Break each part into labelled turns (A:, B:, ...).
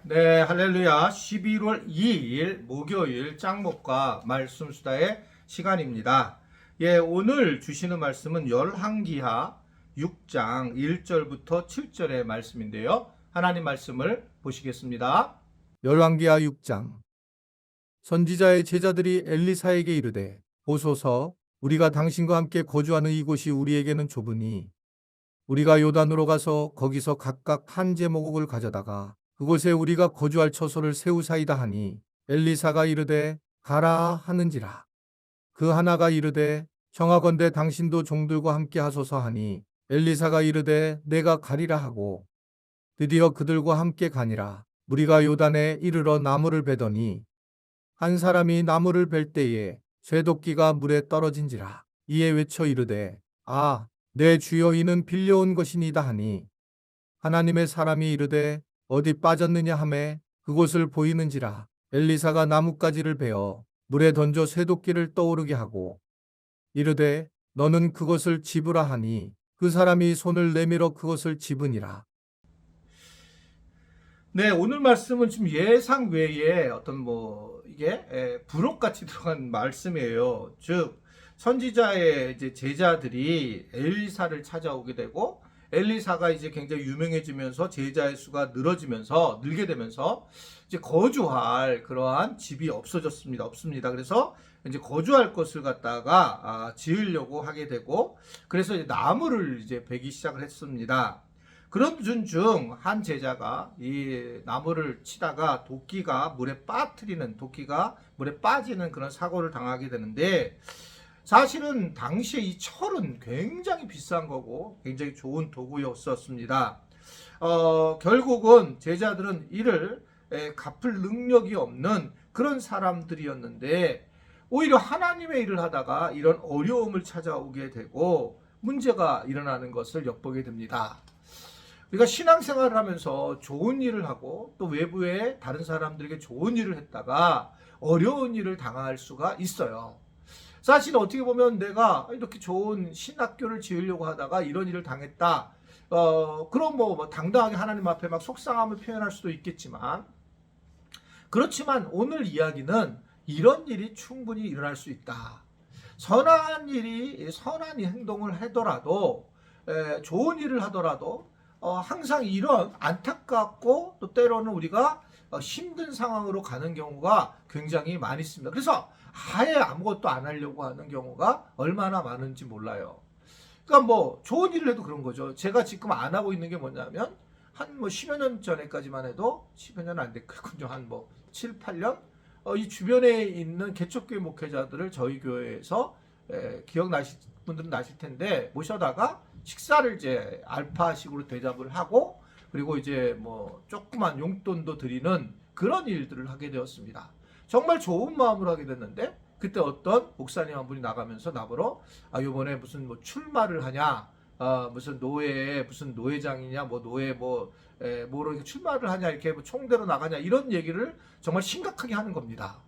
A: 네, 할렐루야. 11월 2일 목요일 짱목과 말씀 수다의 시간입니다. 예, 오늘 주시는 말씀은 열왕기하 6장 1절부터 7절의 말씀인데요. 하나님 말씀을 보시겠습니다. 열왕기하 6장. 선지자의 제자들이 엘리사에게 이르되, 보소서, 우리가 당신과 함께 거주하는 이곳이 우리에게는 좁으니 우리가 요단으로 가서 거기서 각각 한 제목을 가져다가 그곳에 우리가 거주할 처소를 세우사이다 하니, 엘리사가 이르되 가라 하는지라. 그 하나가 이르되 청하건대 당신도 종들과 함께 하소서 하니, 엘리사가 이르되 내가 가리라 하고 드디어 그들과 함께 가니라. 무리가 요단에 이르러 나무를 베더니 한 사람이 나무를 벨 때에 쇠도끼가 물에 떨어진지라. 이에 외쳐 이르되 아, 내 주여, 이는 빌려온 것이니이다 하니, 하나님의 사람이 이르되 어디 빠졌느냐 하매 그곳을 보이는지라. 엘리사가 나뭇가지를 베어 물에 던져 쇠도끼를 떠오르게 하고 이르되 너는 그것을 집으라 하니, 그 사람이 손을 내밀어 그것을 집으니라. 네, 오늘 말씀은 좀 예상 외에 어떤 이게 부록같이 들어간 말씀이에요. 즉 선지자의 이제 제자들이 엘리사를 찾아오게 되고, 엘리사가 이제 굉장히 유명해지면서 제자의 수가 늘게 되면서 이제 거주할 그러한 집이 없습니다. 그래서 이제 거주할 것을 갖다가 지으려고 하게 되고, 그래서 이제 나무를 이제 베기 시작을 했습니다. 그런 중 한 제자가 이 나무를 치다가 도끼가 물에 빠지는 그런 사고를 당하게 되는데, 사실은 당시에 이 철은 굉장히 비싼 거고 굉장히 좋은 도구였었습니다. 결국은 제자들은 이를 갚을 능력이 없는 그런 사람들이었는데, 오히려 하나님의 일을 하다가 이런 어려움을 찾아오게 되고 문제가 일어나는 것을 엿보게 됩니다. 우리가 신앙생활을 하면서 좋은 일을 하고 또 외부에 다른 사람들에게 좋은 일을 했다가 어려운 일을 당할 수가 있어요. 사실 어떻게 보면 내가 이렇게 좋은 신학교를 지으려고 하다가 이런 일을 당했다. 그럼 당당하게 하나님 앞에 막 속상함을 표현할 수도 있겠지만, 그렇지만 오늘 이야기는 이런 일이 충분히 일어날 수 있다. 선한 행동을 하더라도, 좋은 일을 하더라도 항상 이런 안타깝고 또 때로는 우리가 힘든 상황으로 가는 경우가 굉장히 많이 있습니다. 그래서 아예 아무것도 안 하려고 하는 경우가 얼마나 많은지 몰라요. 그러니까 좋은 일을 해도 그런 거죠. 제가 지금 안 하고 있는 게 뭐냐면, 한 10여 년 전에까지만 해도, 10여 년 안 됐군요. 한 7, 8년? 이 주변에 있는 개척교회 목회자들을 저희 교회에서 기억나실 분들은 나실 텐데, 모셔다가 식사를 이제 알파식으로 대접을 하고, 그리고 이제 조그만 용돈도 드리는 그런 일들을 하게 되었습니다. 정말 좋은 마음으로 하게 됐는데, 그때 어떤 목사님 한 분이 나가면서 나보러 요번에 무슨 출마를 하냐, 무슨 노예에 무슨 노회장이냐, 노예 뭐로 이렇게 출마를 하냐, 이렇게 총대로 나가냐, 이런 얘기를 정말 심각하게 하는 겁니다.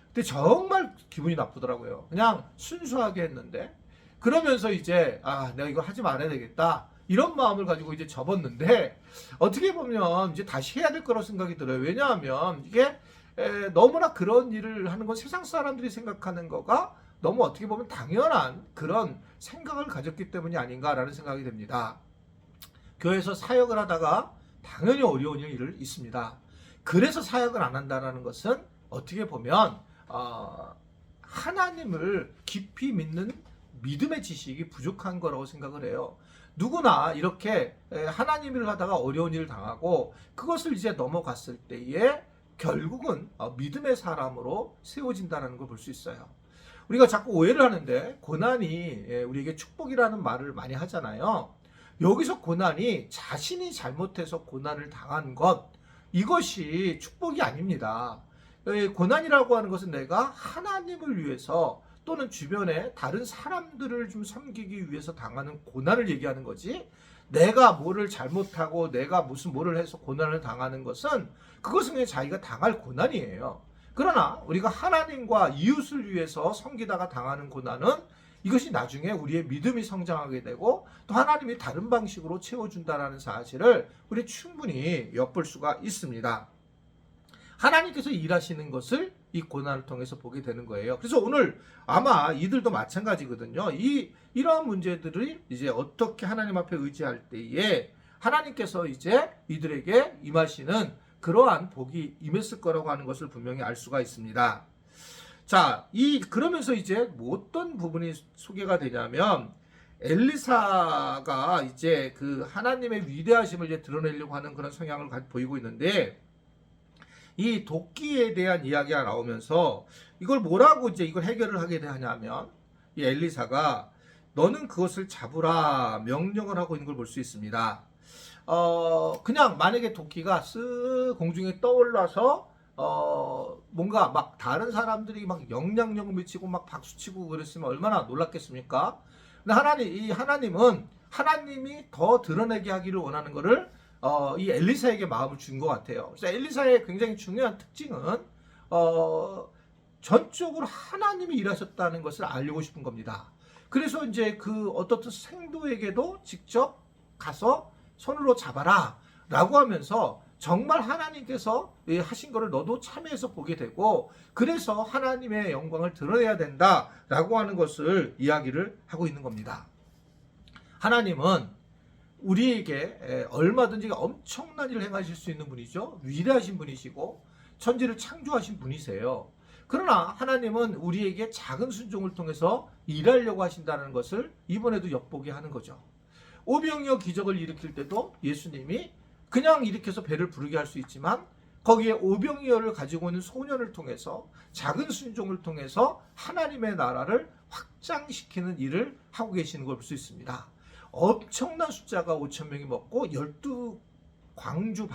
A: 근데 정말 기분이 나쁘더라고요. 그냥 순수하게 했는데, 그러면서 이제 내가 이거 하지 말아야 되겠다, 이런 마음을 가지고 이제 접었는데, 어떻게 보면 이제 다시 해야 될 거라고 생각이 들어요. 왜냐하면 이게 너무나 그런 일을 하는 건 세상 사람들이 생각하는 거가 너무 어떻게 보면 당연한 그런 생각을 가졌기 때문이 아닌가라는 생각이 듭니다. 교회에서 사역을 하다가 당연히 어려운 일이 있습니다. 그래서 사역을 안 한다는 것은 어떻게 보면 하나님을 깊이 믿는 믿음의 지식이 부족한 거라고 생각을 해요. 누구나 이렇게 하나님 일을 하다가 어려운 일을 당하고 그것을 이제 넘어갔을 때에 결국은 믿음의 사람으로 세워진다는 걸 볼 수 있어요. 우리가 자꾸 오해를 하는데, 고난이 우리에게 축복이라는 말을 많이 하잖아요. 여기서 고난이 자신이 잘못해서 고난을 당한 것, 이것이 축복이 아닙니다. 고난이라고 하는 것은 내가 하나님을 위해서 또는 주변에 다른 사람들을 좀 섬기기 위해서 당하는 고난을 얘기하는 거지, 내가 뭐를 잘못하고 내가 뭐를 해서 고난을 당하는 것은, 그것은 그냥 자기가 당할 고난이에요. 그러나 우리가 하나님과 이웃을 위해서 섬기다가 당하는 고난은, 이것이 나중에 우리의 믿음이 성장하게 되고 또 하나님이 다른 방식으로 채워준다는 사실을 우리 충분히 엿볼 수가 있습니다. 하나님께서 일하시는 것을 이 고난을 통해서 보게 되는 거예요. 그래서 오늘 아마 이들도 마찬가지거든요. 이러한 문제들을 이제 어떻게 하나님 앞에 의지할 때에 하나님께서 이제 이들에게 임하시는 그러한 복이 임했을 거라고 하는 것을 분명히 알 수가 있습니다. 자, 그러면서 이제 어떤 부분이 소개가 되냐면 엘리사가 이제 그 하나님의 위대하심을 이제 드러내려고 하는 그런 성향을 보이고 있는데, 이 도끼에 대한 이야기가 나오면서 이걸 뭐라고 이제 이걸 해결을 하게 되냐면, 이 엘리사가 너는 그것을 잡으라 명령을 하고 있는 걸 볼 수 있습니다. 그냥 만약에 도끼가 쓱 공중에 떠올라서 뭔가 막 다른 사람들이 막 영향력을 미치고 막 박수치고 그랬으면 얼마나 놀랐겠습니까? 근데 하나님은 하나님이 더 드러내게 하기를 원하는 것을 이 엘리사에게 마음을 준 것 같아요. 그래서 엘리사의 굉장히 중요한 특징은 전적으로 하나님이 일하셨다는 것을 알리고 싶은 겁니다. 그래서 이제 그 어떻든 생도에게도 직접 가서 손으로 잡아라 라고 하면서 정말 하나님께서 하신 것을 너도 참여해서 보게 되고, 그래서 하나님의 영광을 드러내야 된다라고 하는 것을 이야기를 하고 있는 겁니다. 하나님은 우리에게 얼마든지 엄청난 일을 행하실 수 있는 분이죠. 위대하신 분이시고 천지를 창조하신 분이세요. 그러나 하나님은 우리에게 작은 순종을 통해서 일하려고 하신다는 것을 이번에도 엿보게 하는 거죠. 오병이어 기적을 일으킬 때도 예수님이 그냥 일으켜서 배를 부르게 할 수 있지만 거기에 오병이어를 가지고 있는 소년을 통해서 작은 순종을 통해서 하나님의 나라를 확장시키는 일을 하고 계시는 걸 볼 수 있습니다. 엄청난 숫자가 5,000명이 먹고 12광주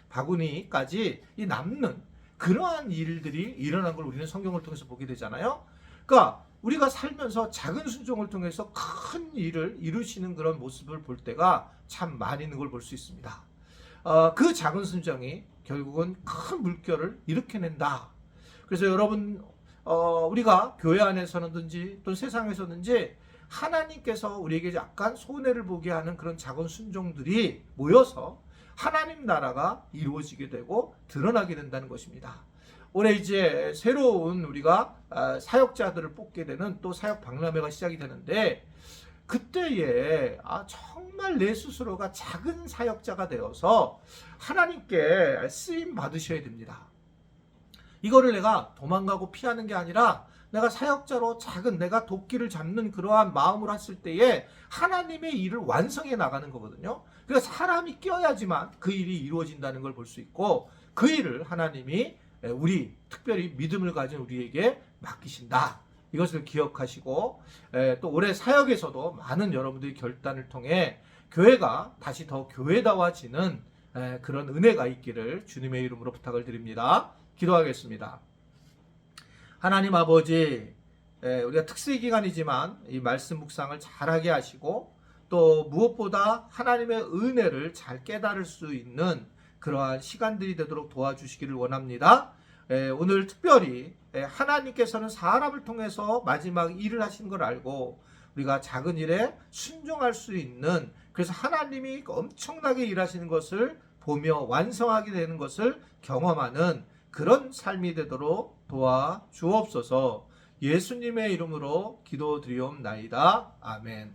A: 바구니까지 이 남는 그러한 일들이 일어난 걸 우리는 성경을 통해서 보게 되잖아요. 그러니까 우리가 살면서 작은 순종을 통해서 큰 일을 이루시는 그런 모습을 볼 때가 참 많이 있는 걸 볼 수 있습니다. 그 작은 순종이 결국은 큰 물결을 일으켜낸다. 그래서 여러분, 우리가 교회 안에서든지 또 세상에서든지 하나님께서 우리에게 약간 손해를 보게 하는 그런 작은 순종들이 모여서 하나님 나라가 이루어지게 되고 드러나게 된다는 것입니다. 올해 이제 새로운 우리가 사역자들을 뽑게 되는 또 사역 박람회가 시작이 되는데, 그때에 정말 내 스스로가 작은 사역자가 되어서 하나님께 쓰임 받으셔야 됩니다. 이거를 내가 도망가고 피하는 게 아니라 내가 사역자로 작은 내가 도끼를 잡는 그러한 마음으로 했을 때에 하나님의 일을 완성해 나가는 거거든요. 그러니까 사람이 끼어야지만 그 일이 이루어진다는 걸 볼 수 있고, 그 일을 하나님이 우리 특별히 믿음을 가진 우리에게 맡기신다. 이것을 기억하시고, 또 올해 사역에서도 많은 여러분들이 결단을 통해 교회가 다시 더 교회다워지는 그런 은혜가 있기를 주님의 이름으로 부탁을 드립니다. 기도하겠습니다. 하나님 아버지, 우리가 특세 기간이지만 이 말씀 묵상을 잘하게 하시고, 또 무엇보다 하나님의 은혜를 잘 깨달을 수 있는 그러한 시간들이 되도록 도와주시기를 원합니다. 오늘 특별히 하나님께서는 사람을 통해서 마지막 일을 하신 걸 알고 우리가 작은 일에 순종할 수 있는, 그래서 하나님이 엄청나게 일하시는 것을 보며 완성하게 되는 것을 경험하는 그런 삶이 되도록 도와주옵소서. 예수님의 이름으로 기도드리옵나이다. 아멘.